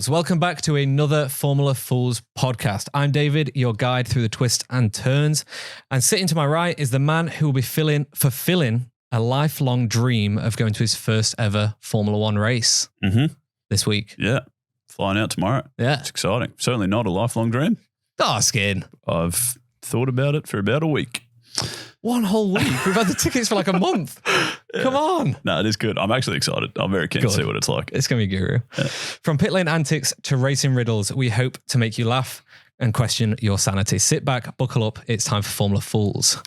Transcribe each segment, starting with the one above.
welcome back to another Formula Fools podcast. I'm David, your guide through the twists and turns. And sitting to my right is the man who will be fulfilling a lifelong dream of going to his first ever Formula One race this week. Yeah, flying out tomorrow. Yeah. It's exciting. Certainly not a lifelong dream. Oh, skin. I've thought about it for about a week. 1 whole week. We've had the tickets for like a month. Yeah. Come on. No, it is good. I'm actually excited. I'm very keen to see what it's like. It's going to be guru. Yeah. From pit lane antics to racing riddles, we hope to make you laugh and question your sanity. Sit back, buckle up. It's time for Formula Fools.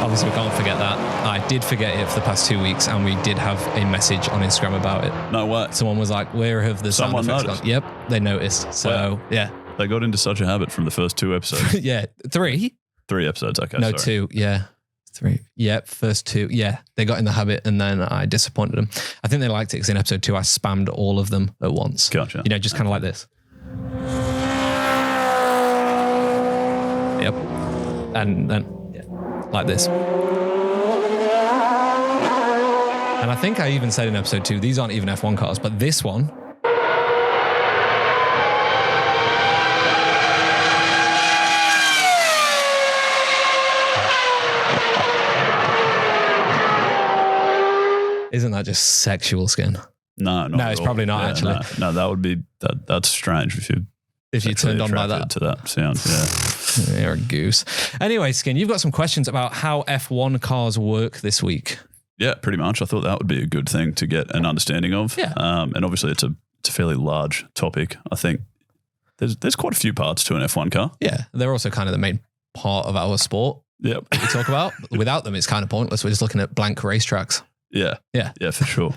Obviously, we can't forget that. I did forget it for the past 2 weeks, and we did have a message on Instagram about it. No way. Someone was like, where have the sound effects gone? Yep, they noticed. So, yeah. They got into such a habit from the first 2 episodes. Yeah. 3? 3 episodes, okay. No, sorry. 2. Yeah. 3. Yep, first 2. Yeah, they got in the habit, and then I disappointed them. I think they liked it because in episode 2, I spammed all of them at once. Gotcha. You know, just kind of like this. Yep. And then, yeah, like this. And I think I even said in episode 2, these aren't even F1 cars, but this one... Isn't that just sexual, skin? No, it's probably not actually. No, that would be that's strange if you turned on like that to that sound. Yeah, you're a goose. Anyway, skin, you've got some questions about how F1 cars work this week. Yeah, pretty much. I thought that would be a good thing to get an understanding of. Yeah. And obviously it's a fairly large topic. I think there's quite a few parts to an F1 car. Yeah, they're also kind of the main part of our sport. Yep. We talk about. Without them, it's kind of pointless. We're just looking at blank racetracks. Yeah, for sure.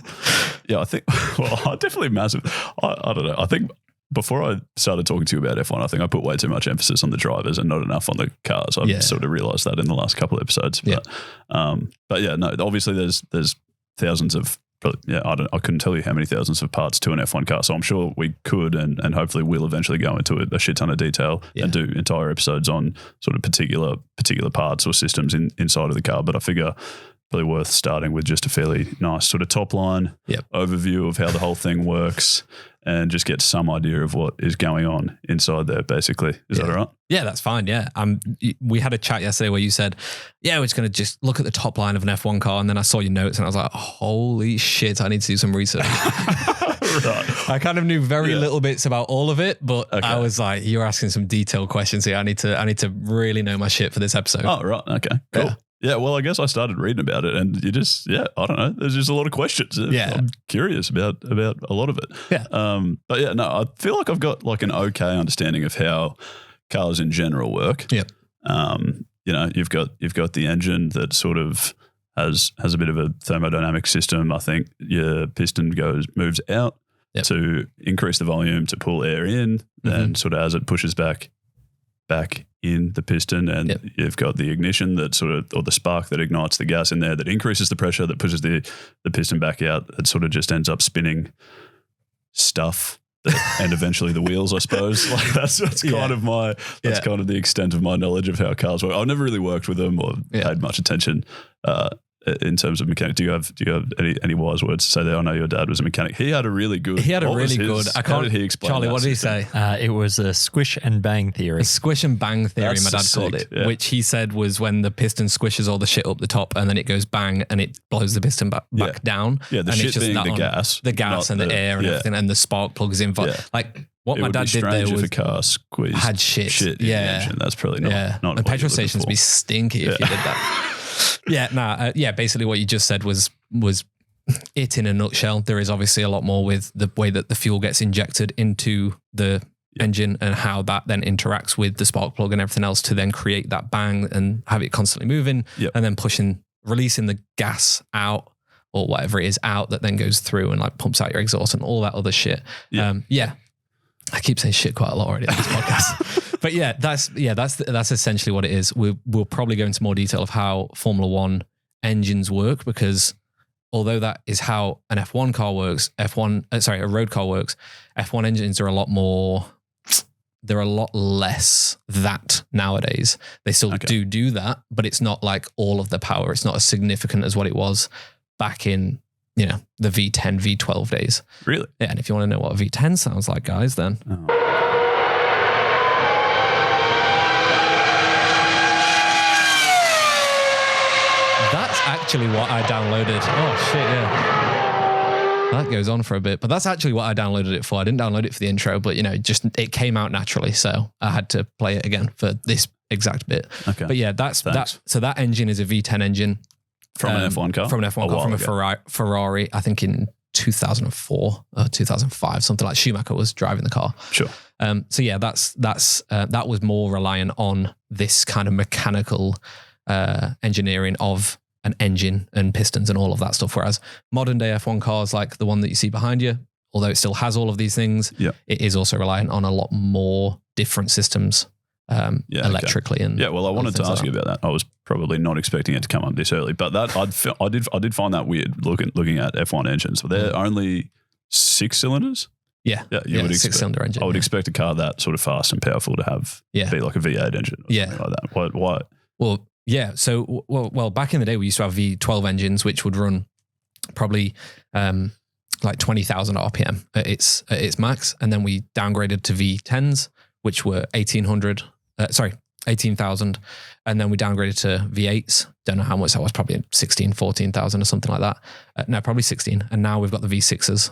Yeah, I think, well, definitely massive. I don't know. I think before I started talking to you about F1, I think I put way too much emphasis on the drivers and not enough on the cars. I've sort of realized that in the last couple of episodes. But yeah, no, obviously there's thousands of, I couldn't tell you how many thousands of parts to an F1 car. So I'm sure we could and hopefully we'll eventually go into a shit ton of detail and do entire episodes on sort of particular parts or systems inside of the car. But I figure probably worth starting with just a fairly nice sort of top line overview of how the whole thing works and just get some idea of what is going on inside there, basically. Is that all right? Yeah, that's fine. Yeah. We had a chat yesterday where you said, we're just going to just look at the top line of an F1 car. And then I saw your notes and I was like, holy shit, I need to do some research. Right. I kind of knew very little bits about all of it, but I was like, you're asking some detailed questions here. I need to really know my shit for this episode. Oh, right. Okay, cool. Yeah, well, I guess I started reading about it and you just, I don't know. There's just a lot of questions. Yeah. I'm curious about a lot of it. Yeah. But yeah, no, I feel like I've got like an okay understanding of how cars in general work. Yeah. You know, you've got the engine that sort of has a bit of a thermodynamic system. I think your piston moves out to increase the volume to pull air in and sort of as it pushes back in the piston and you've got the ignition that sort of, or the spark that ignites the gas in there that increases the pressure that pushes the piston back out. It sort of just ends up spinning stuff and eventually the wheels, I suppose. Like that's kind of kind of the extent of my knowledge of how cars work. I've never really worked with them or paid much attention in terms of mechanics. Do you have any wise words to say there? I know your dad was a mechanic. He had a really good. How did he explain? Charlie, what did he say? It was a squish and bang theory. A squish and bang theory, my dad called it, which he said was when the piston squishes all the shit up the top and then it goes bang and it blows the piston back down. Yeah, the and shit it's just being the gas and the air and everything, and the spark plugs in. Like what my dad did there was if a car squeezed had shit in the engine. That's probably not. And petrol stations be stinky if you did that. Basically what you just said was it in a nutshell. There is obviously a lot more with the way that the fuel gets injected into the engine and how that then interacts with the spark plug and everything else to then create that bang and have it constantly moving and then releasing the gas out or whatever it is out that then goes through and like pumps out your exhaust and all that other shit. I keep saying shit quite a lot already on this podcast. But that's essentially what it is. We'll probably go into more detail of how Formula One engines work because although that is how an F1 car works, a road car works, F1 engines are a lot more, they're a lot less that nowadays. They still do that, but it's not like all of the power. It's not as significant as what it was back in, you know, the V10, V12 days. Really? Yeah, and if you want to know what a V10 sounds like, guys, then that's actually what I downloaded. Oh shit, yeah. That goes on for a bit, but that's actually what I downloaded it for. I didn't download it for the intro, but you know, just it came out naturally, so I had to play it again for this exact bit. Okay. But yeah, that's that. So that engine is a V10 engine from an F1 car. From an F1 car, from a Ferrari. I think in 2004 or 2005, something like. Schumacher was driving the car. Sure. So yeah, that was more reliant on this kind of mechanical engineering of an engine and pistons and all of that stuff. Whereas modern day F1 cars, like the one that you see behind you, although it still has all of these things, it is also reliant on a lot more different systems electrically. Okay. And well, I wanted to ask you about that. I was probably not expecting it to come up this early, but that I did find that weird looking at F1 engines. So they're only 6 cylinders. Yeah, you would expect 6-cylinder engine. I would expect a car that sort of fast and powerful to have be like a V8 engine or something like that. Why? Well, yeah. So, well, back in the day, we used to have V12 engines, which would run probably like 20,000 RPM at its max, and then we downgraded to V10s, which were 18,000, and then we downgraded to V8s. Don't know how much that was, probably 16, 14,000 or something like that. No, probably 16. And now we've got the V6s,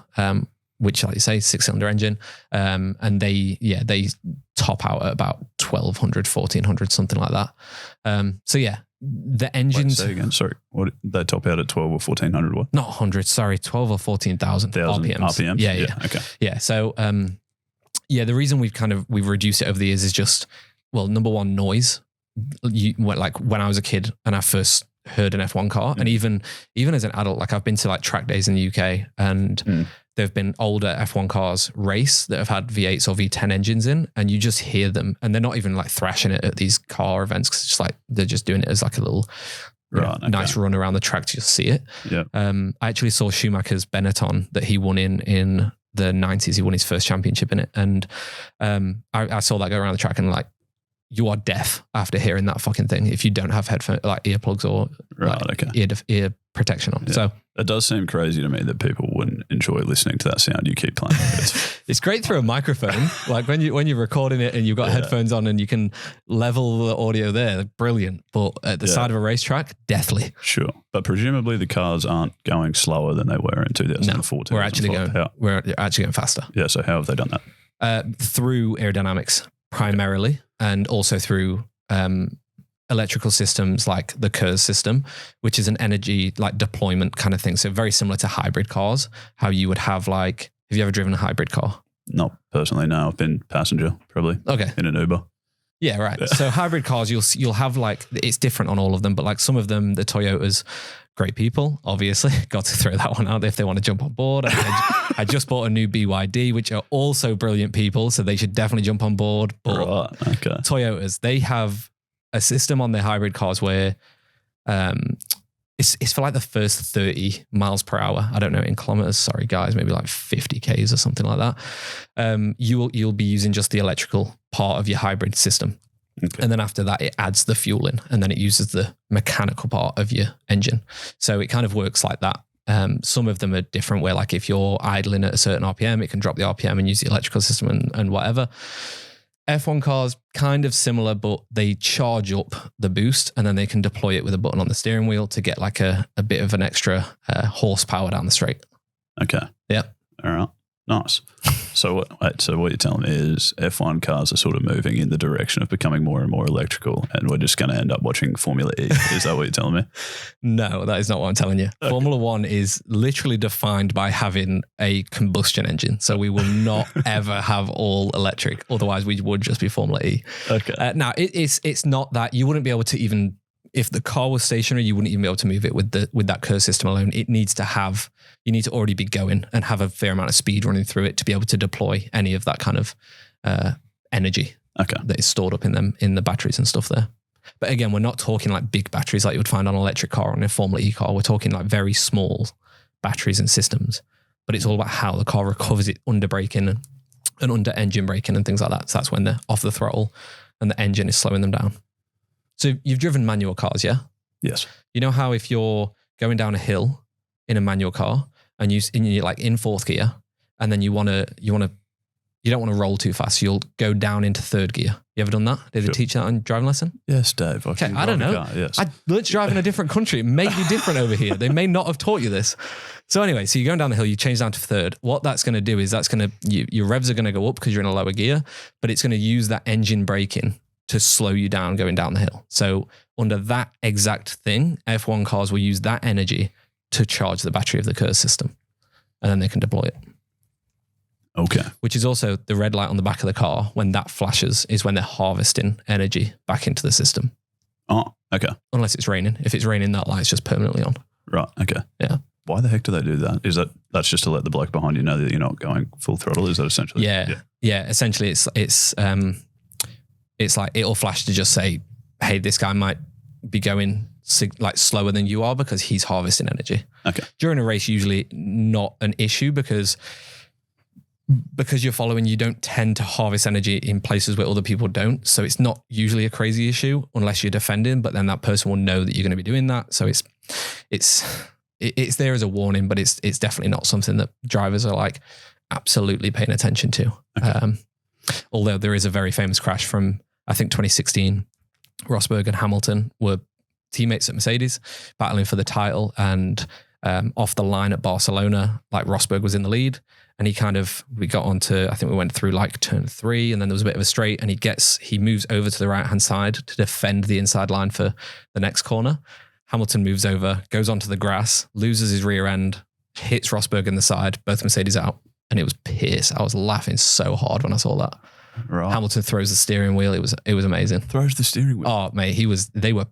which, like you say, 6-cylinder engine, and they top out at about 1,200, 1,400, something like that. So yeah, the engines. Say again, sorry, what they top out at 12 or 1,400? What? Not 100, sorry, 12 or 14,000 RPMs. Yeah. Okay. Yeah. So the reason we've reduced it over the years is just, well, number one, noise. Like when I was a kid and I first heard an F1 car, and even as an adult, like I've been to like track days in the UK, and there've been older F1 cars race that have had V8s or V10 engines in, and you just hear them, and they're not even like thrashing it at these car events, because it's just like they're just doing it as like a little nice run around the track to just see it. Yeah. I actually saw Schumacher's Benetton that he won in the 90s. He won his first championship in it, and I saw that go around the track, and like, you are deaf after hearing that fucking thing if you don't have headphones, like earplugs or ear protection on. Yeah. So it does seem crazy to me that people wouldn't enjoy listening to that sound you keep playing. It's great through a microphone. Like when you're recording it and you've got headphones on and you can level the audio there, brilliant. But at the side of a racetrack, deathly. Sure. But presumably the cars aren't going slower than they were in 2014. No, we're actually going faster. Yeah. So how have they done that? Through aerodynamics primarily, and also through electrical systems like the KERS system, which is an energy like deployment kind of thing. So very similar to hybrid cars, how you would have like, have you ever driven a hybrid car? Not personally, no. I've been passenger probably. Okay. In an Uber. Yeah, right. Yeah. So hybrid cars, you'll have like, it's different on all of them, but like some of them, the Toyotas, great people, obviously. Got to throw that one out there if they want to jump on board. I just bought a new BYD, which are also brilliant people, so they should definitely jump on board. But Toyotas, they have a system on their hybrid cars where it's for like the first 30 miles per hour. I don't know in kilometers. Sorry, guys, maybe like 50 Ks or something like that. You'll be using just the electrical part of your hybrid system. Okay. And then after that, it adds the fuel in, and then it uses the mechanical part of your engine. So it kind of works like that. Some of them are different, where like if you're idling at a certain RPM, it can drop the RPM and use the electrical system and whatever. F1 cars, kind of similar, but they charge up the boost, and then they can deploy it with a button on the steering wheel to get like a bit of an extra horsepower down the straight. Okay. Yep. All right. Nice. So what you're telling me is F1 cars are sort of moving in the direction of becoming more and more electrical, and we're just going to end up watching Formula E. Is that what you're telling me? No, that is not what I'm telling you. Okay. Formula One is literally defined by having a combustion engine. So we will not ever have all electric. Otherwise, we would just be Formula E. Okay. Now, it's not that you wouldn't be able to even, if the car was stationary, you wouldn't even be able to move it with that KERS system alone. It needs to have, you need to already be going and have a fair amount of speed running through it to be able to deploy any of that kind of energy that is stored up in the batteries and stuff there. But again, we're not talking like big batteries like you would find on an electric car or on a Formula E car. We're talking like very small batteries and systems. But it's all about how the car recovers it under braking and under engine braking and things like that. So that's when they're off the throttle and the engine is slowing them down. So you've driven manual cars, yeah? Yes. You know how if you're going down a hill in a manual car and you're like in fourth gear, and then you don't want to roll too fast. So you'll go down into third gear. You ever done that? Did they teach that on driving lesson? Yes, Dave. Okay, I don't know. Yes. I learned to drive in a different country. It may be different over here. They may not have taught you this. So anyway, so you're going down the hill, you change down to third. What that's going to do is your revs are going to go up because you're in a lower gear, but it's going to use that engine braking to slow you down going down the hill. So under that exact thing, F1 cars will use that energy to charge the battery of the KERS system, and then they can deploy it. Okay. Which is also the red light on the back of the car. When that flashes is when they're harvesting energy back into the system. Oh, okay. Unless it's raining. If it's raining, that light's just permanently on. Right. Okay. Yeah. Why the heck do they do that? That's just to let the bloke behind you know that you're not going full throttle? Is that essentially? Yeah. Essentially, it's like it'll flash to just say, hey, this guy might be going like slower than you are because he's harvesting energy. Okay. During a race, usually not an issue because you're following, you don't tend to harvest energy in places where other people don't. So it's not usually a crazy issue unless you're defending, but then that person will know that you're going to be doing that. So it's there as a warning, but it's definitely not something that drivers are like absolutely paying attention to. Okay. Although there is a very famous crash from, I think 2016, Rosberg and Hamilton were teammates at Mercedes battling for the title, and off the line at Barcelona, like Rosberg was in the lead, and we got onto, I think we went through like turn 3, and then there was a bit of a straight, and he moves over to the right-hand side to defend the inside line for the next corner. Hamilton moves over, goes onto the grass, loses his rear end, hits Rosberg in the side, both Mercedes out, and it was piss. I was laughing so hard when I saw that. Right. Hamilton throws the steering wheel. It was amazing. Throws the steering wheel. Oh, mate, it was the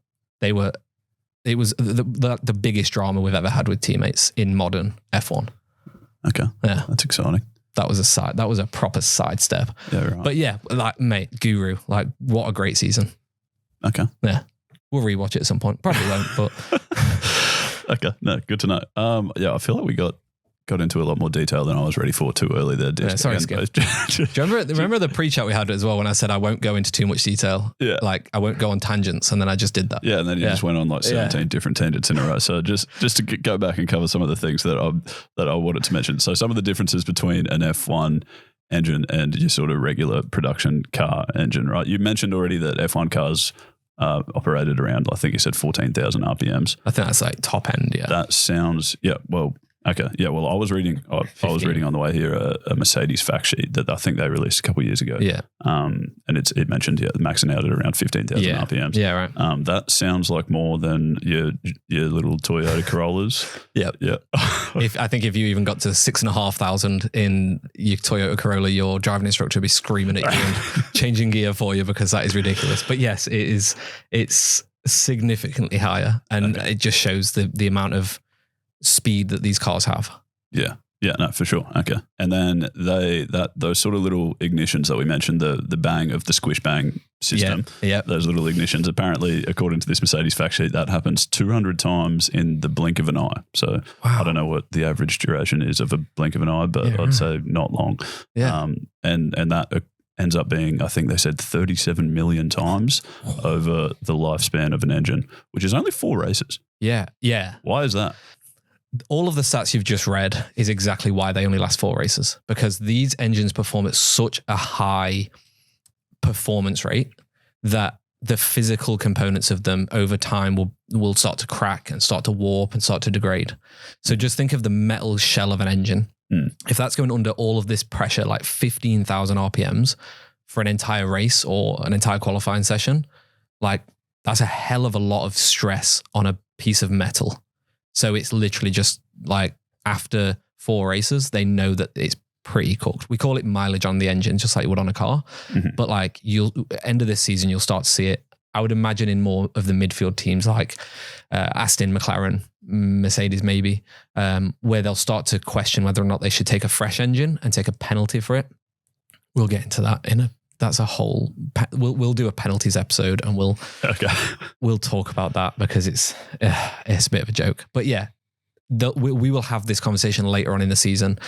biggest drama we've ever had with teammates in modern F1. Okay. Yeah. That's exciting. That was a proper sidestep. Yeah, right. But yeah, like, mate, Guru, like, what a great season. Okay. Yeah. We'll rewatch it at some point. Probably won't, but. Okay. No, good to know. Yeah, I feel like we got into a lot more detail than I was ready for too early there. Yeah, sorry, Skip. Do you remember the pre-chat we had as well when I said I won't go into too much detail? Yeah. Like, I won't go on tangents, and then I just did that. Yeah, and then you just went on like 17 different tangents in a row. So just to go back and cover some of the things that I wanted to mention. So some of the differences between an F1 engine and your sort of regular production car engine, right? You mentioned already that F1 cars operated around, I think you said 14,000 RPMs. I think that's like top end, yeah. That sounds, okay. Yeah. Well, I was reading on the way here a Mercedes fact sheet that I think they released a couple of years ago. Yeah. And it mentioned maxing out at around 15,000 RPMs. Yeah. Right. That sounds like more than your little Toyota Corollas. Yeah. Yeah. I think if you even got to 6,500 in your Toyota Corolla, your driving instructor would be screaming at you and changing gear for you because that is ridiculous. But yes, it's significantly higher, and it just shows the amount of speed that these cars have. Yeah. Yeah, no, for sure. Okay. And then those sort of little ignitions that we mentioned, the bang of the squish bang system, those little ignitions, apparently, according to this Mercedes fact sheet, that happens 200 times in the blink of an eye. So I don't know what the average duration is of a blink of an eye, but I'd say not long. Yeah. And that ends up being, I think they said 37 million times over the lifespan of an engine, which is only 4 races. Yeah. Yeah. Why is that? All of the stats you've just read is exactly why they only last 4 races, because these engines perform at such a high performance rate that the physical components of them over time will start to crack and start to warp and start to degrade. So just think of the metal shell of an engine. If that's going under all of this pressure, like 15,000 RPMs for an entire race or an entire qualifying session, like that's a hell of a lot of stress on a piece of metal. So it's literally just like after 4 races, they know that it's pretty cooked. We call it mileage on the engine, just like you would on a car. Mm-hmm. But like end of this season, you'll start to see it. I would imagine in more of the midfield teams like Aston, McLaren, Mercedes maybe, where they'll start to question whether or not they should take a fresh engine and take a penalty for it. We'll get into that that's a whole. We'll do a penalties episode and we'll talk about that because it's a bit of a joke. But yeah, we will have this conversation later on in the season,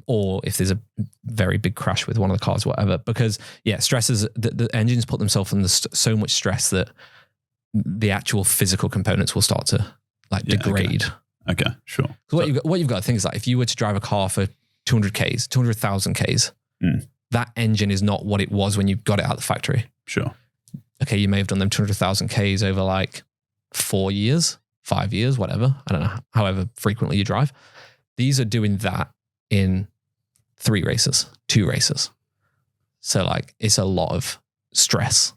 or if there's a very big crash with one of the cars, whatever. Because stresses the engines put themselves under so much stress that the actual physical components will start to degrade. Okay, sure. So what you've got to think is that if you were to drive a car for 200 Ks, 200,000 Ks, that engine is not what it was when you got it out of the factory. Sure. Okay, you may have done them 200,000 Ks over like 4 years, 5 years, whatever. I don't know, however frequently you drive. These are doing that in 3 races, 2 races. So like it's a lot of stress.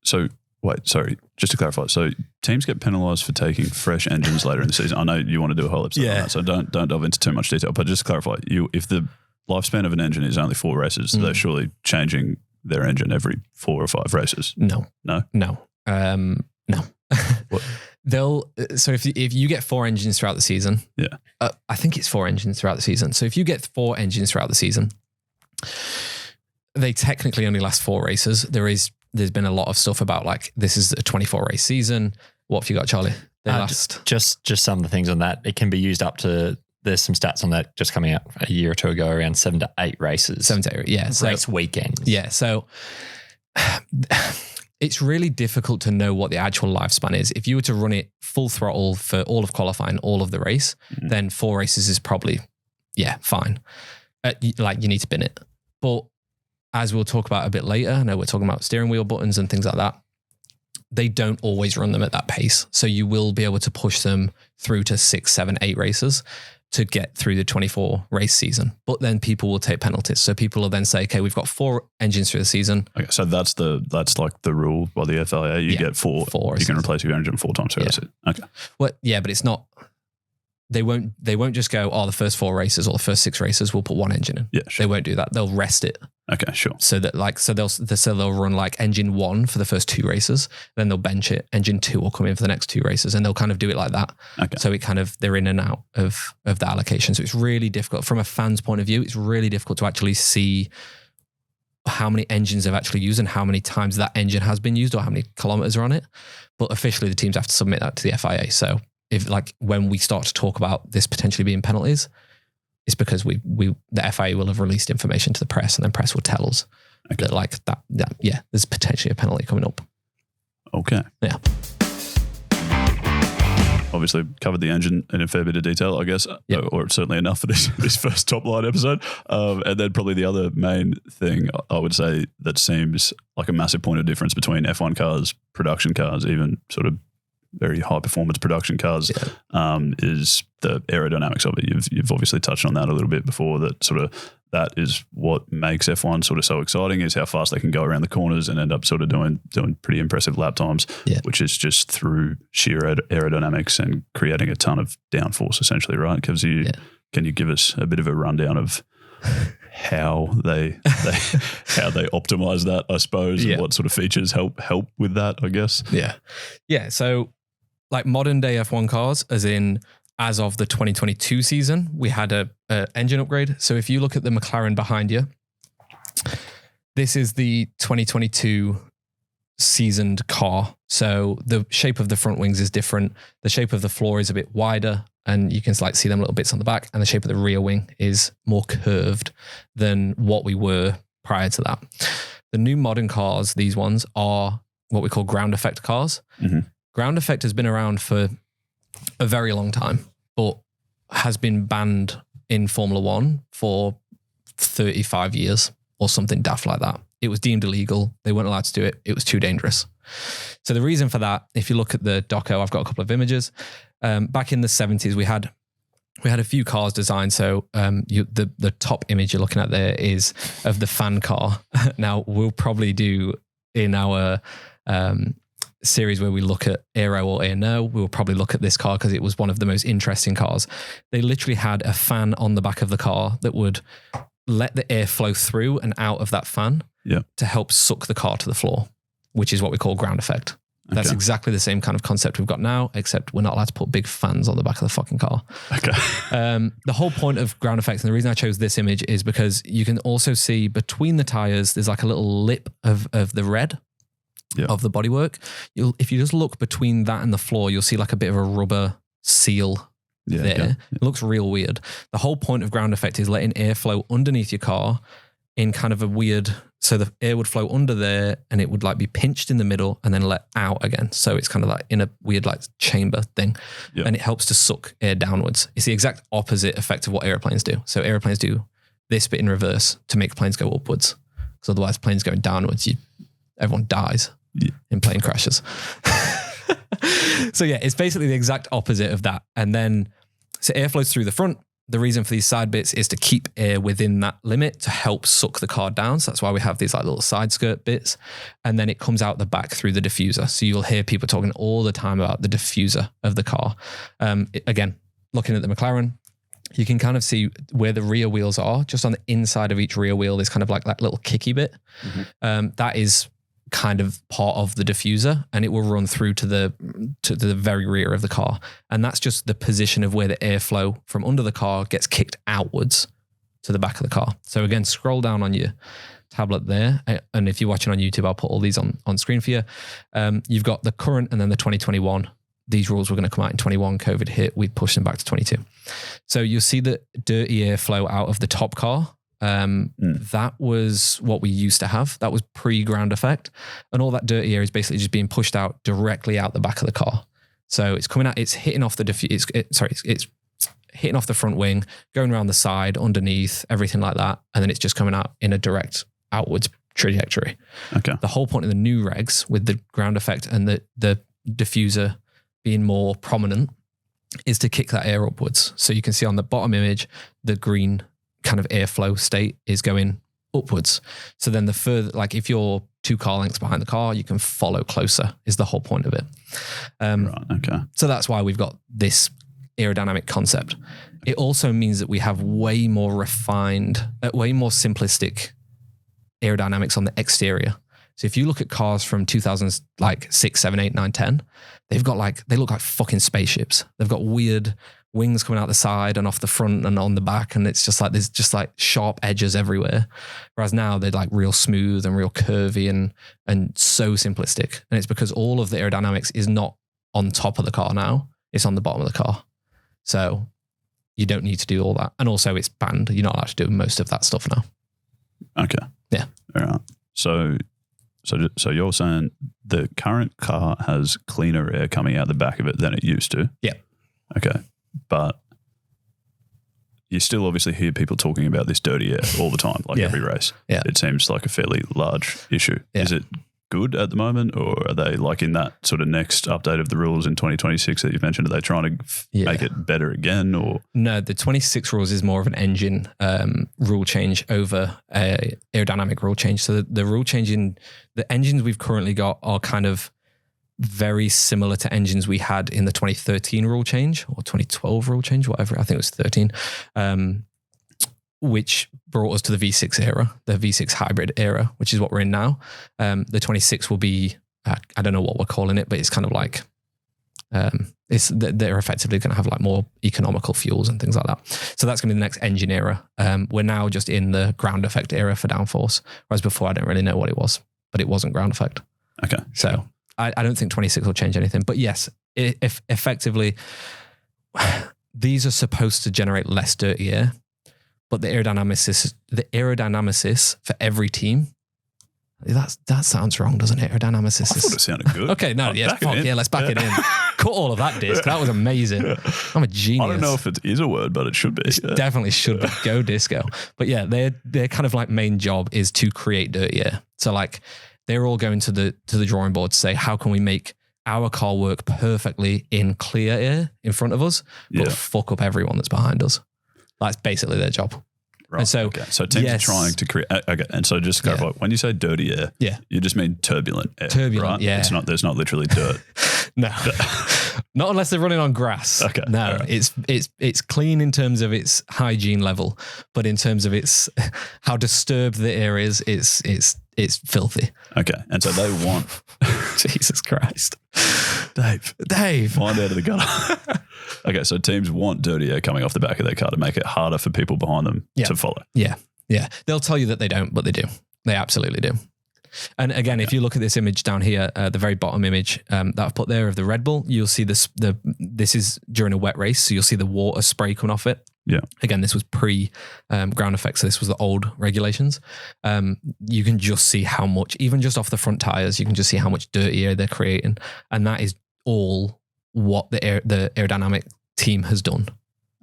So wait, sorry, just to clarify. So teams get penalised for taking fresh engines later in the season. I know you want to do a whole episode on that, so don't delve into too much detail. But just to clarify, if the lifespan of an engine is only 4 races, they're surely changing their engine every 4 or 5 races. No. What? So if you get 4 engines throughout the season, I think it's 4 engines throughout the season. So if you get 4 engines throughout the season, they technically only last 4 races. There's been a lot of stuff about like this is a 24 race season. What have you got, Charlie? They last just some of the things on that. It can be used up to. There's some stats on that just coming out a year or 2 ago, around 7 to 8 races. 7 to 8, yeah. Race weekends. Yeah, so it's really difficult to know what the actual lifespan is. If you were to run it full throttle for all of qualifying, all of the race, then 4 races is probably, fine. Like you need to bin it. But as we'll talk about a bit later, I know we're talking about steering wheel buttons and things like that. They don't always run them at that pace. So you will be able to push them through to 6, 7, 8 races to get through the 24 race season. But then people will take penalties. So people will then say, okay, we've got 4 engines through the season. Okay, so that's like the rule by the FIA. You get 4. You can replace your engine 4 times through the season. Okay. Well, yeah, but it's not. They won't just go, the first 4 races or the first 6 races, we'll put 1 engine in. Yeah, sure. They won't do that. They'll rest it. Okay, sure. So that they'll run like engine 1 for the first 2 races, then they'll bench it. Engine 2 will come in for the next 2 races, and they'll kind of do it like that. Okay. So it kind of they're in and out of the allocation. So it's really difficult from a fan's point of view. It's really difficult to actually see how many engines they've actually used and how many times that engine has been used or how many kilometers are on it. But officially, the teams have to submit that to the FIA. So if like when we start to talk about this potentially being penalties, it's because the FIA will have released information to the press, and then press will tell us that there's potentially a penalty coming up. Okay. Yeah. Obviously covered the engine in a fair bit of detail, I guess, or certainly enough for this first Top Line episode. And then probably the other main thing I would say that seems like a massive point of difference between F1 cars, production cars, even sort of very high performance production cars, is the aerodynamics of it. You've obviously touched on that a little bit before, that is what makes F1 sort of so exciting, is how fast they can go around the corners and end up sort of doing pretty impressive lap times, which is just through sheer aerodynamics and creating a ton of downforce essentially, right? Can you give us a bit of a rundown of how they optimize that, I suppose, and what sort of features help with that, I guess? Yeah. So like modern day F1 cars, as of the 2022 season, we had a engine upgrade. So if you look at the McLaren behind you, this is the 2022 seasoned car. So the shape of the front wings is different. The shape of the floor is a bit wider, and you can like see them little bits on the back, and the shape of the rear wing is more curved than what we were prior to that. The new modern cars, these ones, are what we call ground effect cars. Mm-hmm. Ground effect has been around for a very long time, but has been banned in Formula One for 35 years or something daft like that. It was deemed illegal. They weren't allowed to do it. It was too dangerous. So the reason for that, if you look at the doco, I've got a couple of images. Back in the 70s, we had a few cars designed. So the top image you're looking at there is of the fan car. Now, we'll probably do in our series where we look at aero or air no, we'll probably look at this car because it was one of the most interesting cars. They literally had a fan on the back of the car that would let the air flow through and out of that fan to help suck the car to the floor, which is what we call ground effect. That's exactly the same kind of concept we've got now, except we're not allowed to put big fans on the back of the fucking car. Okay. The whole point of ground effect, and the reason I chose this image is because you can also see between the tires, there's like a little lip of the red of the bodywork. If you just look between that and the floor, you'll see like a bit of a rubber seal there. It looks real weird. The whole point of ground effect is letting air flow underneath your car in kind of a weird, so the air would flow under there and it would like be pinched in the middle and then let out again. So it's kind of like in a weird like chamber thing, and it helps to suck air downwards. It's the exact opposite effect of what airplanes do. So airplanes do this bit in reverse to make planes go upwards, because otherwise planes going downwards, everyone dies in plane crashes. So yeah, it's basically the exact opposite of that. And then, so air flows through the front. The reason for these side bits is to keep air within that limit to help suck the car down. So that's why we have these like little side skirt bits. And then it comes out the back through the diffuser. So you'll hear people talking all the time about the diffuser of the car. Again, looking at the McLaren, you can kind of see where the rear wheels are. Just on the inside of each rear wheel, there's kind of like that little kicky bit. Mm-hmm. That is kind of part of the diffuser, and it will run through to the very rear of the car. And that's just the position of where the airflow from under the car gets kicked outwards to the back of the car. So again, scroll down on your tablet there. And if you're watching on YouTube, I'll put all these on screen for you. You've got the current and then the 2021. These rules were going to come out in 21. COVID hit. We pushed them back to 22. So you'll see the dirty airflow out of the top car. That was what we used to have. That was pre-ground effect. And all that dirty air is basically just being pushed out directly out the back of the car. So it's coming out, it's hitting off it's hitting off the front wing, going around the side, underneath, everything like that. And then it's just coming out in a direct outwards trajectory. Okay. The whole point of the new regs with the ground effect and the diffuser being more prominent is to kick that air upwards. So you can see on the bottom image, the green kind of airflow state is going upwards. So then the further, like if you're 2 car lengths behind the car, you can follow closer is the whole point of it. Right, okay. So that's why we've got this aerodynamic concept. It also means that we have way more refined, way more simplistic aerodynamics on the exterior. So if you look at cars from 2000s, like 6, 7, 8, 9, 10, they've got like, they look like fucking spaceships. They've got weird wings coming out the side and off the front and on the back. And it's just like, there's just like sharp edges everywhere. Whereas now they're like real smooth and real curvy and so simplistic. And it's because all of the aerodynamics is not on top of the car now. It's on the bottom of the car. So you don't need to do all that. And also it's banned. You're not allowed to do most of that stuff now. Okay. Yeah. All right. So you're saying the current car has cleaner air coming out the back of it than it used to? Yeah. Okay. But you still obviously hear people talking about this dirty air all the time, like every race. Yeah. It seems like a fairly large issue. Yeah. Is it good at the moment, or are they like in that sort of next update of the rules in 2026 that you've mentioned, are they trying to make it better again? Or no, the 26 rules is more of an engine rule change over aerodynamic rule change. So the rule change in the engines we've currently got are kind of very similar to engines we had in the 2013 rule change or 2012 rule change, whatever. I think it was 13, which brought us to the V6 era, the V6 hybrid era, which is what we're in now. The 26 will be, I don't know what we're calling it, but it's kind of like, they're effectively going to have like more economical fuels and things like that. So that's going to be the next engine era. We're now just in the ground effect era for downforce, whereas before I didn't really know what it was, but it wasn't ground effect. Okay. So I don't think 26 will change anything, but yes, if effectively these are supposed to generate less dirty air, but the aerodynamicist for every team, that sounds wrong, doesn't it? Aerodynamicist. I thought it sounded good. Okay, no, yes, let's back it in. Cut all of that disc. That was amazing. I'm a genius. I don't know if it is a word, but it should be. It definitely should be. Go disco. But yeah, their kind of like main job is to create dirty air. So like they're all going to the drawing board to say, how can we make our car work perfectly in clear air in front of us, but fuck up everyone that's behind us. That's basically their job. Right. And so, so teams are trying to create. Okay, and so just to clarify, when you say dirty air, you just mean turbulent air. Turbulent, right? yeah. It's not. There's not literally dirt. No, not unless they're running on grass. Okay, no, right. It's clean in terms of its hygiene level, but in terms of its how disturbed the air is, it's filthy. Okay, and so they want Jesus Christ, Dave, wind out of the gutter. Okay, so teams want dirty air coming off the back of their car to make it harder for people behind them to follow. Yeah. They'll tell you that they don't, but they do. They absolutely do. And again, if you look at this image down here, the very bottom image that I've put there of the Red Bull, you'll see this. This is during a wet race, so you'll see the water spray coming off it. Yeah. Again, this was pre ground effects. So this was the old regulations. You can just see how much, even just off the front tires, you can just see how much dirty air they're creating. And that is all what the aerodynamic team has done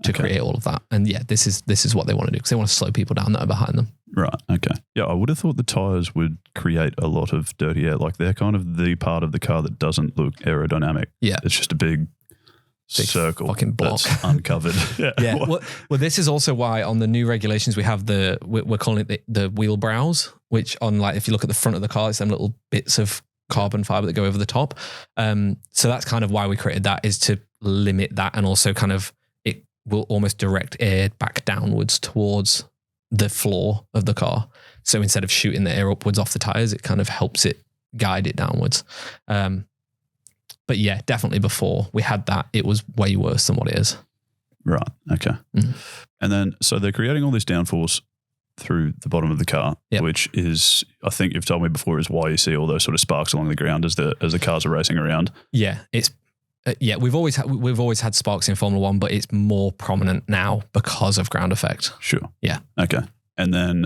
to create all of that. And yeah, this is what they want to do because they want to slow people down that are behind them. Right. Okay. Yeah, I would have thought the tires would create a lot of dirty air. Like they're kind of the part of the car that doesn't look aerodynamic. Yeah. It's just a big circle fucking block that's uncovered. Yeah. Well, this is also why on the new regulations we have we're calling it the wheel brows, which on like if you look at the front of the car, it's them little bits of carbon fiber that go over the top. So that's kind of why we created that, is to limit that, and also kind of it will almost direct air back downwards towards the floor of the car. So instead of shooting the air upwards off the tires, it kind of helps it guide it downwards. But yeah, definitely before we had that, it was way worse than what it is. Right. Okay. Mm-hmm. And then, so they're creating all this downforce through the bottom of the car, which is, I think you've told me before, is why you see all those sort of sparks along the ground as the cars are racing around. Yeah, it's we've always had sparks in Formula One, but it's more prominent now because of ground effect. Sure. Yeah. Okay. And then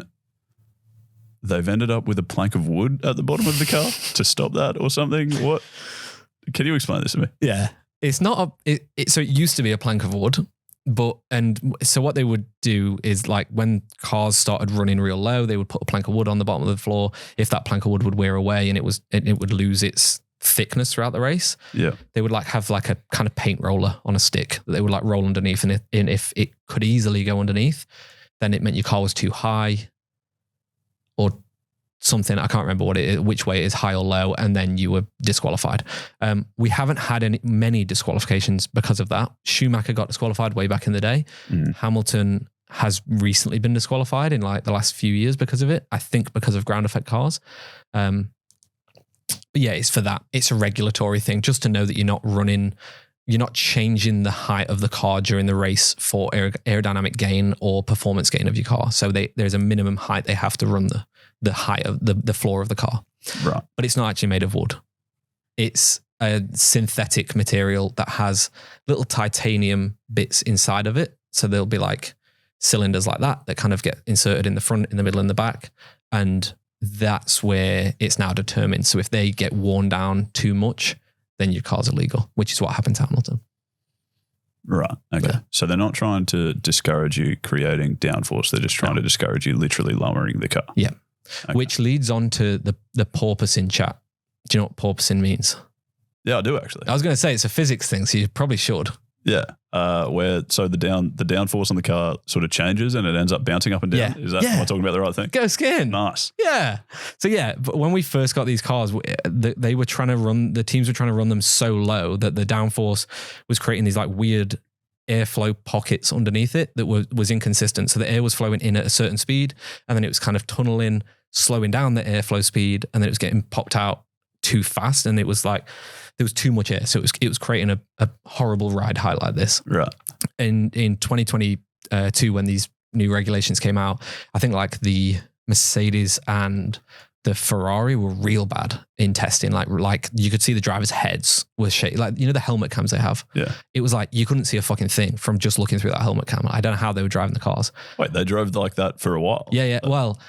they've ended up with a plank of wood at the bottom of the car to stop that or something. What? Can you explain this to me? Yeah. It's not so it used to be a plank of wood, so what they would do is, like, when cars started running real low, they would put a plank of wood on the bottom of the floor. If that plank of wood would wear away and it would lose its thickness throughout the race, they would have a kind of paint roller on a stick that they would roll underneath, and if it could easily go underneath, then it meant your car was too high or something. I can't remember which way it is, high or low, and then you were disqualified. We haven't had many disqualifications because of that. Schumacher got disqualified way back in the day. Hamilton has recently been disqualified in the last few years because of it. I think because of ground effect cars. But yeah, it's for that. It's a regulatory thing, just to know that you're not changing the height of the car during the race for aerodynamic gain or performance gain of your car. So there's a minimum height they have to run the height of the floor of the car. Right. But it's not actually made of wood. It's a synthetic material that has little titanium bits inside of it. So there'll be like cylinders like that kind of get inserted in the front, in the middle, and the back. And that's where it's now determined. So if they get worn down too much, then your car's illegal, which is what happened to Hamilton. Right. Okay. Yeah. So they're not trying to discourage you creating downforce. They're just trying to discourage you literally lowering the car. Yeah. Okay. Which leads on to the porpoising chat. Do you know what porpoising means? Yeah, I do actually. I was going to say it's a physics thing, so you probably should. Yeah. Where the downforce on the car sort of changes and it ends up bouncing up and down. Yeah. Is that am I talking about the right thing? Go skin. Nice. Yeah. So yeah, but when we first got these cars, the teams were trying to run them so low that the downforce was creating these like weird airflow pockets underneath it that was inconsistent. So the air was flowing in at a certain speed, and then it was kind of tunneling, slowing down the airflow speed, and then it was getting popped out too fast, and it was like there was too much air, so it was creating a horrible ride height like this. Right. And in 2022, when these new regulations came out, I think like the Mercedes and the Ferrari were real bad in testing. Like you could see the drivers' heads were shaking. Like, you know, the helmet cams they have. Yeah. It was like you couldn't see a fucking thing from just looking through that helmet cam. I don't know how they were driving the cars. Wait, they drove like that for a while? Yeah. Well,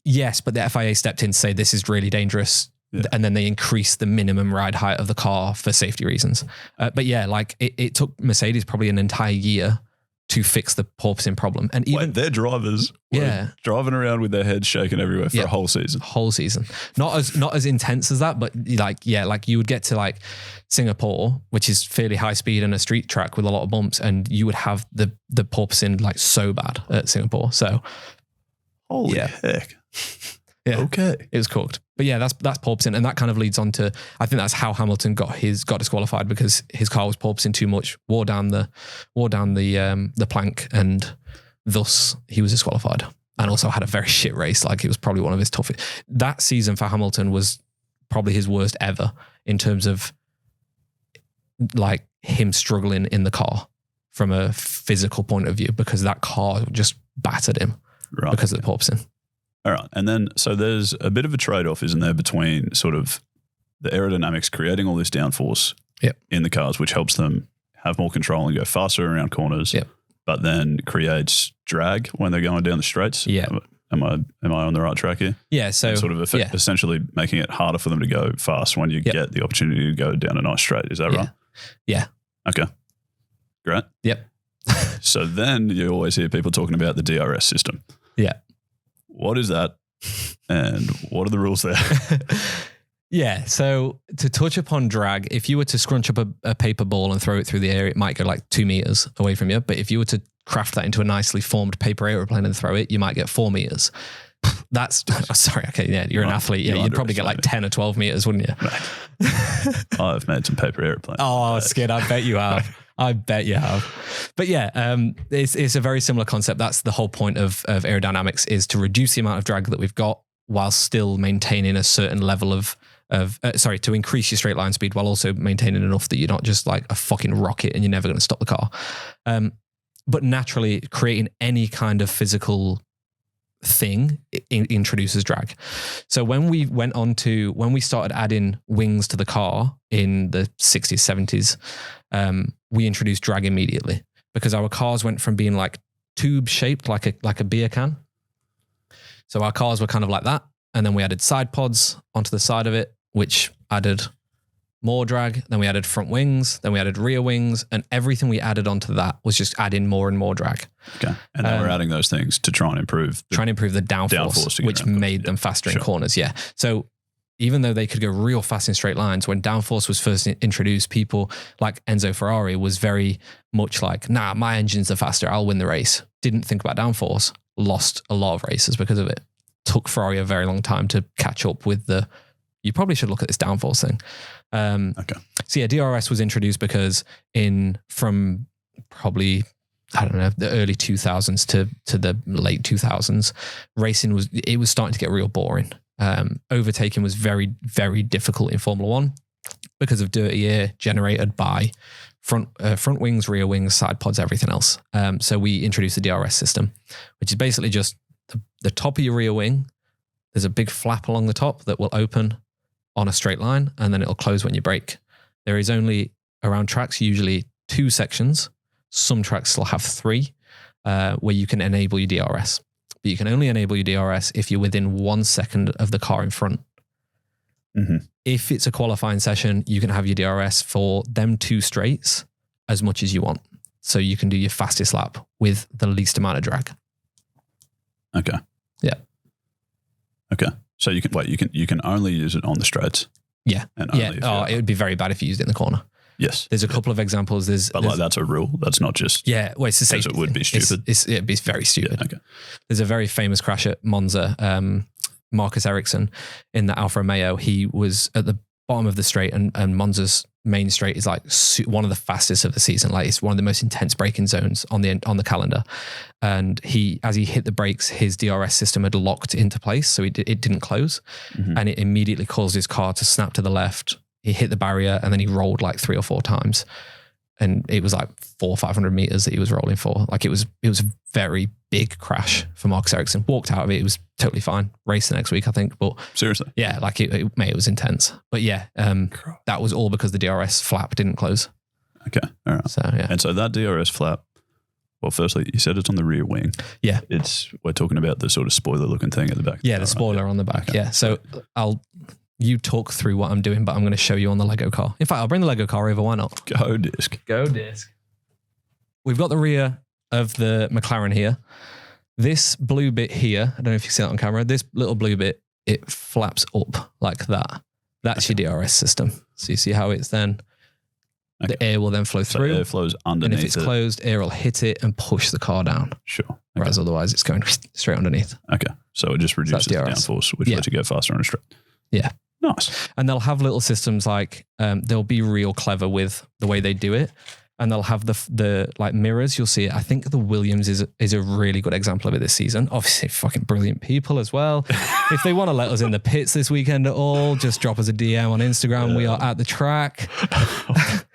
yes, but the FIA stepped in to say this is really dangerous. Yeah. And then they increased the minimum ride height of the car for safety reasons. But yeah, like it took Mercedes probably an entire year to fix the porpoising problem. And even their drivers were driving around with their heads shaking everywhere for a whole season. Not as intense as that, but like you would get to like Singapore, which is fairly high speed and a street track with a lot of bumps, and you would have the porpoising like so bad at Singapore. So holy heck. Yeah. Okay. It was cooked. But yeah, that's porpoising, and that kind of leads on to, I think that's how Hamilton got disqualified, because his car was porpoising too much, wore down the plank, and thus he was disqualified. And also had a very shit race. Like, it was probably one of his toughest. That season for Hamilton was probably his worst ever in terms of like him struggling in the car from a physical point of view, because that car just battered him because of the porpoising. All right. And then, so there's a bit of a trade-off, isn't there, between sort of the aerodynamics creating all this downforce in the cars, which helps them have more control and go faster around corners, but then creates drag when they're going down the straights. Yeah. Am I on the right track here? Yeah. So And sort of essentially making it harder for them to go fast when you get the opportunity to go down a nice straight. Is that right? Yeah. Okay. Great. Yep. So then you always hear people talking about the DRS system. Yeah. What is that? And what are the rules there? Yeah. So to touch upon drag, if you were to scrunch up a paper ball and throw it through the air, it might go like 2 meters away from you. But if you were to craft that into a nicely formed paper aeroplane and throw it, you might get 4 meters. That's sorry. Okay. Yeah. You're an athlete. Yeah. You'd probably get like 10 or 12 meters, wouldn't you? I've made some paper airplanes. Oh, Skid, I bet you have. I bet you have. But yeah, it's a very similar concept. That's the whole point of aerodynamics, is to reduce the amount of drag that we've got while still maintaining a certain level to increase your straight line speed while also maintaining enough that you're not just like a fucking rocket and you're never going to stop the car. But naturally, creating any kind of physical thing introduces drag. So when we started adding wings to the car in the 60s, 70s, we introduced drag immediately because our cars went from being like tube shaped, like a beer can. So our cars were kind of like that. And then we added side pods onto the side of it, which added more drag. Then we added front wings. Then we added rear wings. And everything we added onto that was just adding more and more drag. Okay. And then we're adding those things to try and improve the downforce which made them faster in corners. Yeah. So even though they could go real fast in straight lines, when downforce was first introduced, people like Enzo Ferrari was very much like, nah, my engines are faster, I'll win the race. Didn't think about downforce, lost a lot of races because of it. Took Ferrari a very long time to catch up with you probably should look at this downforce thing. Okay. So yeah, DRS was introduced because from probably, I don't know, the early 2000s to the late 2000s, racing was starting to get real boring. Overtaking was very, very difficult in Formula One because of dirty air generated by front wings, rear wings, side pods, everything else. So we introduced the DRS system, which is basically just the top of your rear wing. There's a big flap along the top that will open on a straight line and then it'll close when you brake. There is only around tracks, usually 2 sections. Some tracks still have 3 where you can enable your DRS. But you can only enable your DRS if you're within 1 second of the car in front. Mm-hmm. If it's a qualifying session, you can have your DRS for them 2 straights as much as you want. So you can do your fastest lap with the least amount of drag. Okay. Yeah. Okay. So you can only use it on the straights. Yeah. It would be very bad if you used it in the corner. Yes. There's a couple of examples. But that's a rule. That's not just. Yeah. Well, it's the same. It would be stupid. It'd be very stupid. Yeah, okay. There's a very famous crash at Monza. Marcus Ericsson in the Alfa Romeo. He was at the bottom of the straight, and Monza's main straight is like one of the fastest of the season. Like it's one of the most intense braking zones on the calendar. And as he hit the brakes, his DRS system had locked into place, so it didn't close, and it immediately caused his car to snap to the left. He hit the barrier, and then he rolled like 3 or 4 times, and it was like 400 or 500 meters that he was rolling for. Like it was a very big crash for Marcus Ericsson. Walked out of it. It was totally fine. Raced the next week, I think. But seriously, yeah, like it was intense. But yeah, that was all because the DRS flap didn't close. Okay, all right. So yeah, and so that DRS flap. Well, firstly, you said it's on the rear wing. Yeah, we're talking about the sort of spoiler looking thing at the back. Yeah, the spoiler on the back. Okay. Yeah, so you talk through what I'm doing, but I'm going to show you on the Lego car. In fact, I'll bring the Lego car over. Why not? Go disc. We've got the rear of the McLaren here. This blue bit here, I don't know if you can see that on camera. This little blue bit, it flaps up like that. That's your DRS system. So you see how it's then, the air will then flow through. So air flows underneath. And if it's closed, air will hit it and push the car down. Sure. Okay. Whereas otherwise it's going straight underneath. Okay. So it just reduces the downforce, which lets you go faster on a straight. Yeah. Nice. And they'll have little systems like they'll be real clever with the way they do it, and they'll have the like mirrors. You'll see it. I think the Williams is a really good example of it this season. Obviously, fucking brilliant people as well. If they want to let us in the pits this weekend at all, just drop us a DM on Instagram. Yeah. We are at the track.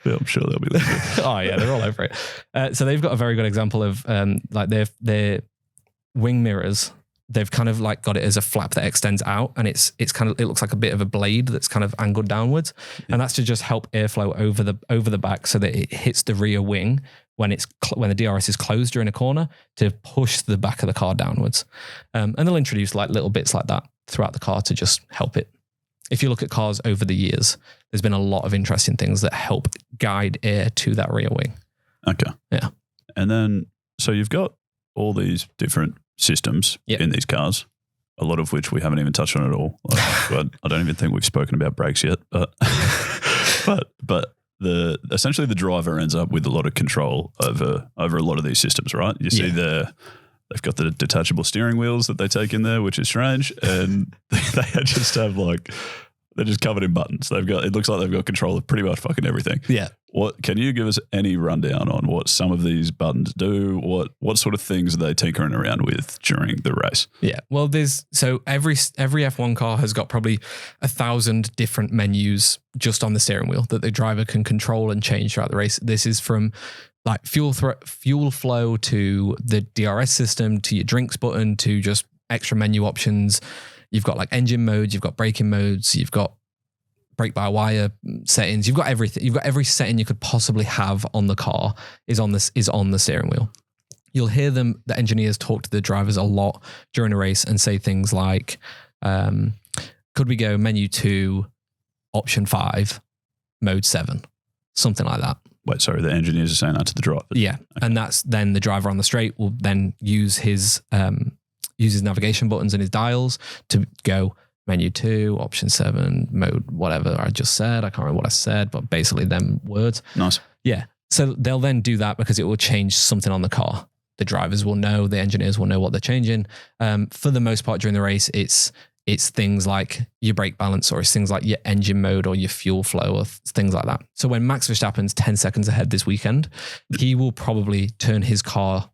Yeah, I'm sure they'll be there. Oh yeah, they're all over it. So they've got a very good example of like their wing mirrors. they've kind of like got it as a flap that extends out, and it looks like a bit of a blade that's kind of angled downwards, and that's to just help airflow over the back so that it hits the rear wing when the DRS is closed during a corner to push the back of the car downwards. And they'll introduce like little bits like that throughout the car to just help it. If you look at cars over the years, there's been a lot of interesting things that help guide air to that rear wing. Okay. Yeah. And then, so you've got all these different systems in these cars, a lot of which we haven't even touched on at all. I don't even think we've spoken about brakes yet, but essentially the driver ends up with a lot of control over a lot of these systems, right? You see they've got the detachable steering wheels that they take in there, which is strange, and they just have like, they're just covered in buttons. It looks like they've got control of pretty much fucking everything. Yeah. What can you give us any rundown on what some of these buttons do? What sort of things are they tinkering around with during the race? Yeah. Well, every F1 car has got probably 1,000 different menus just on the steering wheel that the driver can control and change throughout the race. This is from like fuel flow to the DRS system to your drinks button to just extra menu options. You've got like engine modes, you've got braking modes, you've got brake by wire settings. You've got everything. You've got every setting you could possibly have on the car is on the steering wheel. You'll hear the engineers talk to the drivers a lot during a race and say things like, could we go menu 2, option 5, mode 7, something like that. Wait, sorry, the engineers are saying that to the driver? Yeah. Okay. And that's then the driver on the straight will then use his navigation buttons and his dials to go menu 2, option 7, mode whatever I just said. I can't remember what I said, but basically them words. Nice. Yeah. So they'll then do that because it will change something on the car. The drivers will know, the engineers will know what they're changing. For the most part during the race, it's things like your brake balance, or it's things like your engine mode or your fuel flow or things like that. So when Max Verstappen's 10 seconds ahead this weekend, he will probably turn his car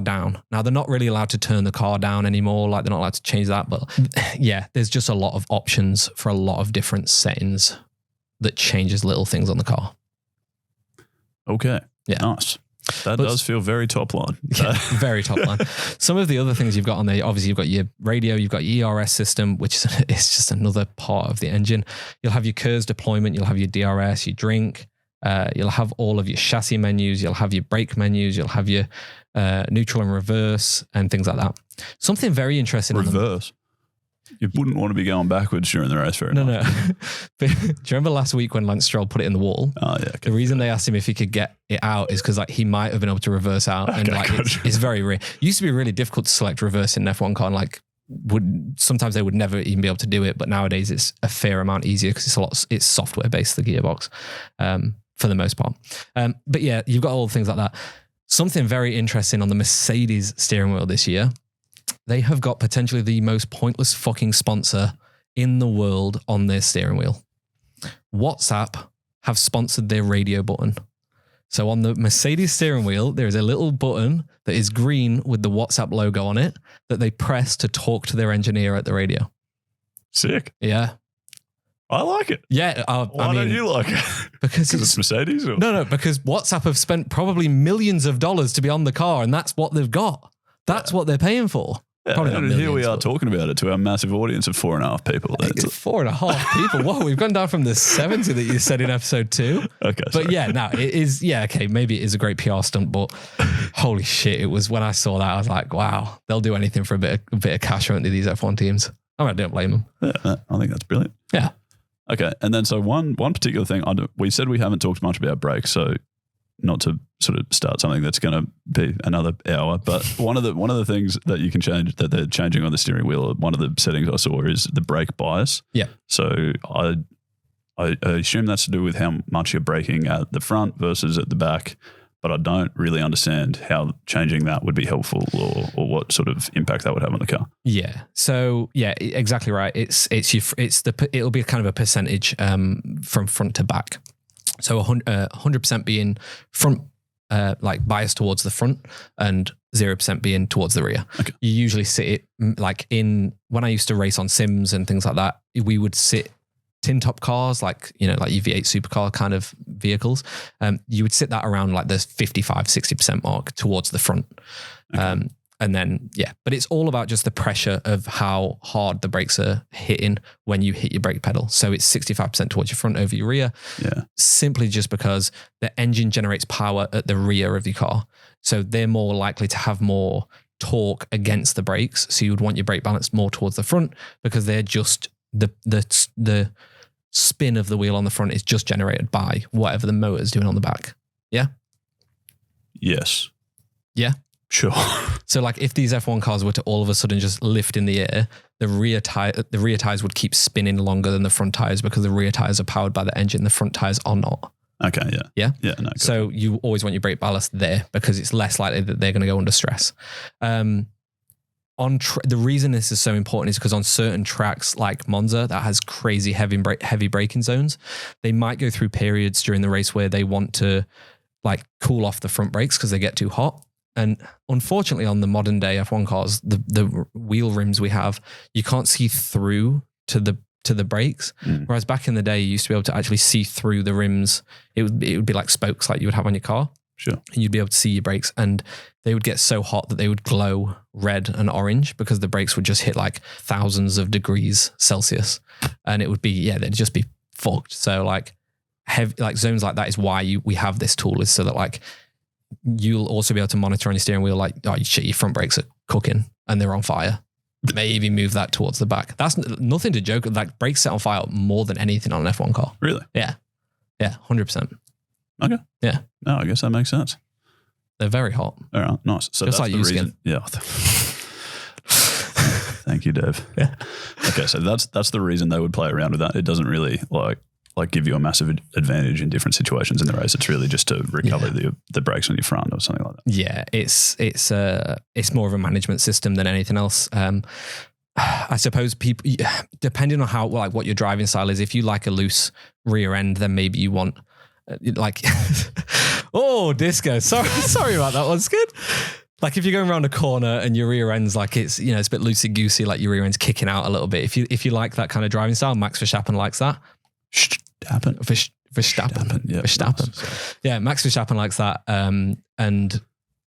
down. Now, they're not really allowed to turn the car down anymore. Like, they're not allowed to change that. But yeah, there's just a lot of options for a lot of different settings that changes little things on the car. Okay. Yeah. Nice. That does feel very top line. Yeah, very top line. Some of the other things you've got on there, obviously you've got your radio, you've got your ERS system, which is just another part of the engine. You'll have your KERS deployment, you'll have your DRS, your drink, you'll have all of your chassis menus, you'll have your brake menus, you'll have your neutral and reverse and things like that. Something very interesting. Reverse? You wouldn't want to be going backwards during the race very much. No. But do you remember last week when Lance Stroll put it in the wall? Oh, yeah. Okay. The reason they asked him if he could get it out is because like he might have been able to reverse out. And like it's very rare. It used to be really difficult to select reverse in an F1 car, and like sometimes they would never even be able to do it. But nowadays it's a fair amount easier because it's software based, the gearbox, for the most part. But yeah, you've got all things like that. Something very interesting on the Mercedes steering wheel this year. They have got potentially the most pointless fucking sponsor in the world on their steering wheel. WhatsApp have sponsored their radio button. So on the Mercedes steering wheel, there is a little button that is green with the WhatsApp logo on it that they press to talk to their engineer at the radio. Sick. Yeah. I like it. Yeah. Why don't you like it? Because it's Mercedes? Or? No, because WhatsApp have spent probably millions of dollars to be on the car, and that's what they've got. That's what they're paying for. Yeah, and here we are talking about it to our massive audience of 4.5 people. 4.5 people. Whoa, we've gone down from the 70 that you said in episode 2. Okay, but yeah, no, it is. Yeah, okay, maybe it is a great PR stunt, but holy shit, it was when I saw that I was like, wow, they'll do anything for a bit of cash, won't they? These F1 teams. I don't blame them. Yeah, I think that's brilliant. Yeah. Okay, and then so one particular thing we said we haven't talked much about brakes, so not to sort of start something that's going to be another hour, but one of the things that you can change, that they're changing on the steering wheel, one of the settings I saw is the brake bias. Yeah. So I assume that's to do with how much you're braking at the front versus at the back, but I don't really understand how changing that would be helpful or what sort of impact that would have on the car. Yeah. So yeah, exactly right. It'll be kind of a percentage from front to back. So 100% being front, like biased towards the front, and 0% being towards the rear. Okay. You usually sit it like when I used to race on sims and things like that, we would sit tin top cars, like your V8 supercar kind of vehicles. You would sit that around like the 55-60% mark towards the front. Okay. And then, but it's all about just the pressure of how hard the brakes are hitting when you hit your brake pedal. So it's 65% towards your front over your rear, simply just because the engine generates power at the rear of your car. So they're more likely to have more torque against the brakes. So you would want your brake balance more towards the front because they're just the spin of the wheel on the front is just generated by whatever the motor is doing on the back. Yeah? Yes. Yeah? Sure. So like if these F1 cars were to all of a sudden just lift in the air, the rear tires would keep spinning longer than the front tires because the rear tires are powered by the engine. The front tires are not. Okay. Yeah. Yeah. Yeah. No, so you always want your brake ballast there because it's less likely that they're going to go under stress. The reason this is so important is because on certain tracks like Monza that has crazy heavy braking zones, they might go through periods during the race where they want to like cool off the front brakes because they get too hot. And unfortunately, on the modern day F1 cars, the wheel rims we have, you can't see through to the brakes. Whereas back in the day, you used to be able to actually see through the rims. It would be like spokes, like you would have on your car. Sure. And you'd be able to see your brakes, and they would get so hot that they would glow red and orange because the brakes would just hit like thousands of degrees Celsius, and it would be they'd just be fucked. So like heavy like zones like that is why we have this tool, is so that like you'll also be able to monitor on your steering wheel, like, oh shit, your front brakes are cooking and they're on fire. Maybe move that towards the back. That's nothing to joke. Like brakes set on fire more than anything on an F1 car. Really? Yeah. Yeah. 100%. Okay. Yeah. No, I guess that makes sense. They're very hot. All right. Nice. So just that's like the reason. skin. Yeah. Thank you, Dave. Yeah. Okay. So that's the reason they would play around with that. It doesn't really like give you a massive advantage in different situations in the race. It's really just to recover the brakes on your front or something like that. Yeah, it's more of a management system than anything else. I suppose people, depending on how what your driving style is, if you like a loose rear end, then maybe you want like oh, disco. Sorry about that. One's good. Like if you're going around a corner and your rear end's like it's a bit loosey goosey, like your rear end's kicking out a little bit. If you like that kind of driving style, Max Verstappen likes that. Verstappen. Yeah, Verstappen. Yeah, Max Verstappen likes that. And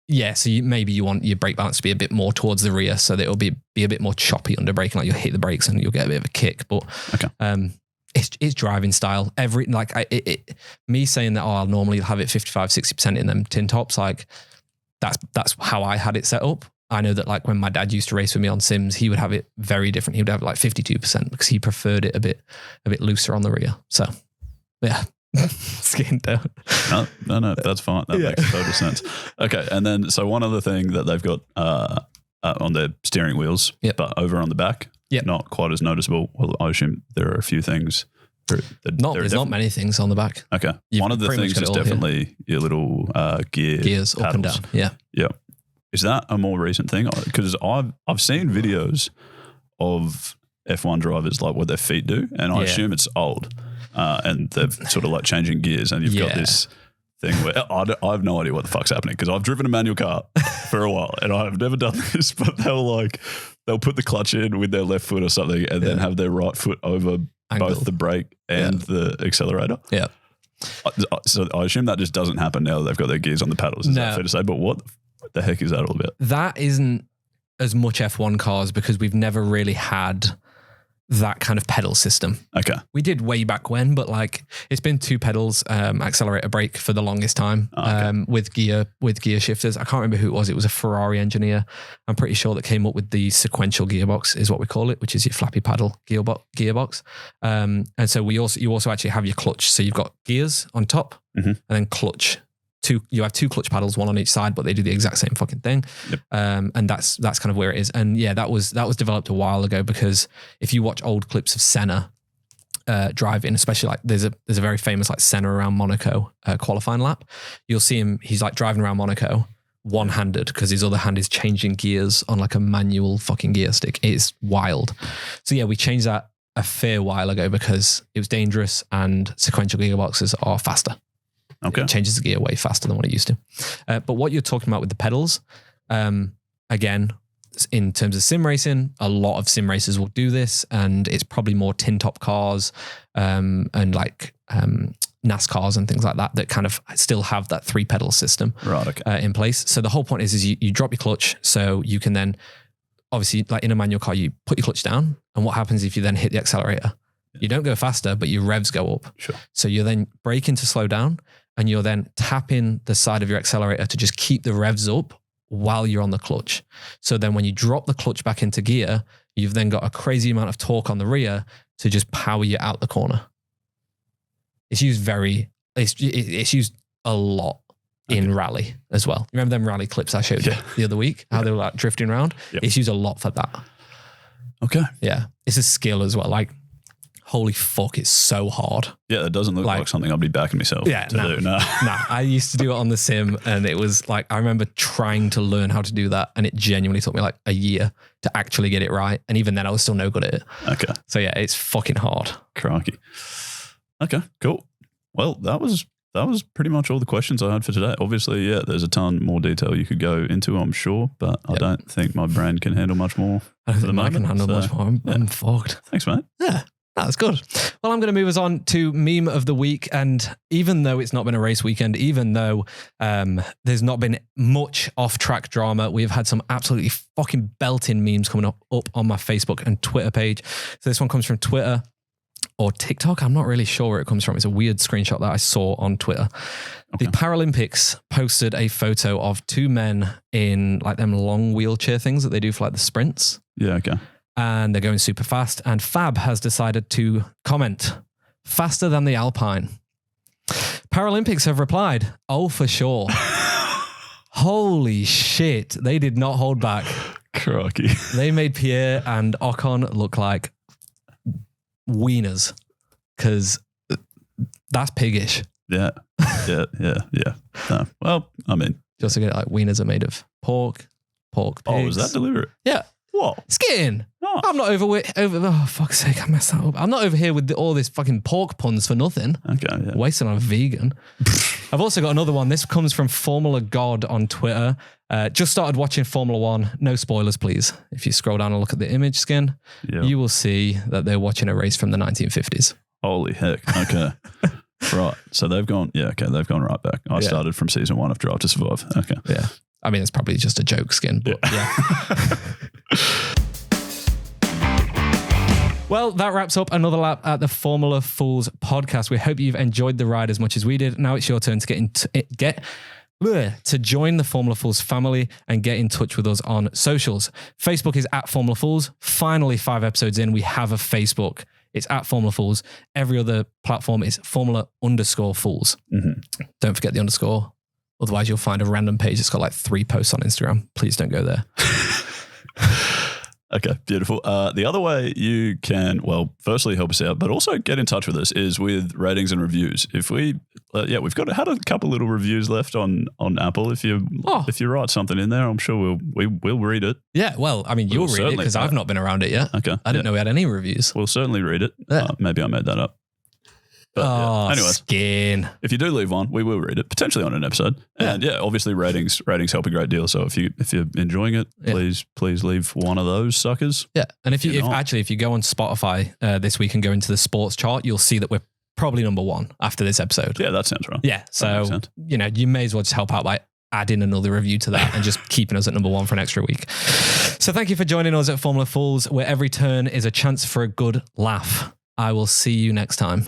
yeah, so maybe you want your brake balance to be a bit more towards the rear so that it'll be a bit more choppy under braking. Like you'll hit the brakes and you'll get a bit of a kick. But it's driving style. Me saying that, I'll normally have it 55, 60% in them tin tops. Like that's how I had it set up. I know that like when my dad used to race with me on Sims, he would have it very different. He would have like 52% because he preferred it a bit looser on the rear. So yeah, skin down. No, that's fine. That makes total sense. Okay. And then, so one other thing that they've got on their steering wheels, but over on the back, not quite as noticeable. Well, I assume there are a few things. There's not many things on the back. Okay. One of the things is definitely your little gears up and down. Yeah. Yeah. Is that a more recent thing? Because I've seen videos of F1 drivers, like what their feet do, and I assume it's old, and they're sort of like changing gears, and you've got this thing where I have no idea what the fuck's happening because I've driven a manual car for a while and I've never done this, but they'll put the clutch in with their left foot or something and then have their right foot over both the brake and the accelerator. Yeah. So I assume that just doesn't happen now that they've got their gears on the paddles. Is that fair to say? But what the heck is that all about? That isn't as much F1 cars because we've never really had that kind of pedal system. Okay. We did way back when, but like it's been 2 pedals, accelerator brake for the longest time, with gear shifters. I can't remember who it was. It was a Ferrari engineer, I'm pretty sure, that came up with the sequential gearbox is what we call it, which is your flappy paddle gearbox. And so you also actually have your clutch. So you've got gears on top and then clutch. You have 2 clutch paddles, one on each side, but they do the exact same fucking thing. Yep. And that's kind of where it is. And yeah, that was developed a while ago because if you watch old clips of Senna driving, especially like there's a very famous like Senna around Monaco qualifying lap, you'll see him, he's like driving around Monaco one-handed because his other hand is changing gears on like a manual fucking gear stick. It is wild. So yeah, we changed that a fair while ago because it was dangerous and sequential gearboxes are faster. Okay. It changes the gear way faster than what it used to. But what you're talking about with the pedals, again, in terms of sim racing, a lot of sim racers will do this, and it's probably more tin top cars and like NASCARs and things like that kind of still have that 3-pedal system Right. Okay. in place. So the whole point is you drop your clutch, so you can then, obviously, like in a manual car, you put your clutch down, and what happens if you then hit the accelerator? You don't go faster, but your revs go up. Sure. So you're then braking to slow down, and you're then tapping the side of your accelerator to just keep the revs up while you're on the clutch. So then when you drop the clutch back into gear, you've then got a crazy amount of torque on the rear to just power you out the corner. It's used it's used a lot in rally as well. Remember them rally clips I showed you the other week? How they were like drifting around? Yep. It's used a lot for that. Okay. Yeah. It's a skill as well. Like, holy fuck, it's so hard. Yeah, it doesn't look like something I'd be backing myself to do. No. Nah, I used to do it on the sim, and it was like, I remember trying to learn how to do that, and it genuinely took me like a year to actually get it right. And even then I was still no good at it. Okay. So yeah, it's fucking hard. Crikey. Okay, cool. Well, that was pretty much all the questions I had for today. Obviously, yeah, there's a ton more detail you could go into, I'm sure, but I don't think my brain can handle much more. I don't think I can handle much more. I'm fucked. Thanks, mate. Yeah. That's good. Well, I'm going to move us on to meme of the week. And even though it's not been a race weekend, even though there's not been much off-track drama, we've had some absolutely fucking belting memes coming up on my Facebook and Twitter page. So this one comes from Twitter or TikTok. I'm not really sure where it comes from. It's a weird screenshot that I saw on Twitter. Okay. The Paralympics posted a photo of 2 men in like them long wheelchair things that they do for like the sprints. Yeah, okay. And they're going super fast. And Fab has decided to comment, faster than the Alpine. Paralympics have replied, oh, for sure. Holy shit. They did not hold back. Crikey. They made Pierre and Ocon look like wieners, because that's piggish. Yeah. No. Well, I mean. Just to get like wieners are made of pork pigs. Oh, was that deliberate? Yeah. What? Skin. Oh. I'm not over oh, fuck's sake, I messed that up. I'm not over here with all this fucking pork puns for nothing. Okay, yeah. Wasting on a vegan. I've also got another one. This comes from Formula God on Twitter. Just started watching Formula One. No spoilers, please. If you scroll down and look at the image skin, you will see that they're watching a race from the 1950s. Holy heck. Okay. Right. So they've gone right back. I started from season 1 of Drive to Survive. Okay. Yeah. I mean, it's probably just a joke skin, but yeah. Well, that wraps up another lap at the Formula Fools podcast. We hope you've enjoyed the ride as much as we did. Now it's your turn to to join the Formula Fools family and get in touch with us on socials. Facebook is at Formula Fools. Finally, 5 episodes in, we have a Facebook. It's at Formula Fools. Every other platform is Formula_Fools. Mm-hmm. Don't forget the underscore. Otherwise, you'll find a random page that's got like 3 posts on Instagram. Please don't go there. Okay, beautiful. The other way you can, well, firstly help us out, but also get in touch with us is with ratings and reviews. If we, we've had a couple little reviews left on Apple. If you write something in there, I'm sure we'll read it. Yeah, well, I mean, you'll read it because I've not been around it yet. Okay, I didn't know we had any reviews. We'll certainly read it. Yeah. Maybe I made that up. But, anyways, skin. If you do leave one, we will read it, potentially on an episode. Yeah. And obviously ratings help a great deal. So if you're enjoying it, please leave one of those suckers. Yeah. And if you go on Spotify this week and go into the sports chart, you'll see that we're probably number 1 after this episode. Yeah, that sounds right. Yeah. So, you may as well just help out by adding another review to that and just keeping us at number 1 for an extra week. So thank you for joining us at Formula Fools, where every turn is a chance for a good laugh. I will see you next time.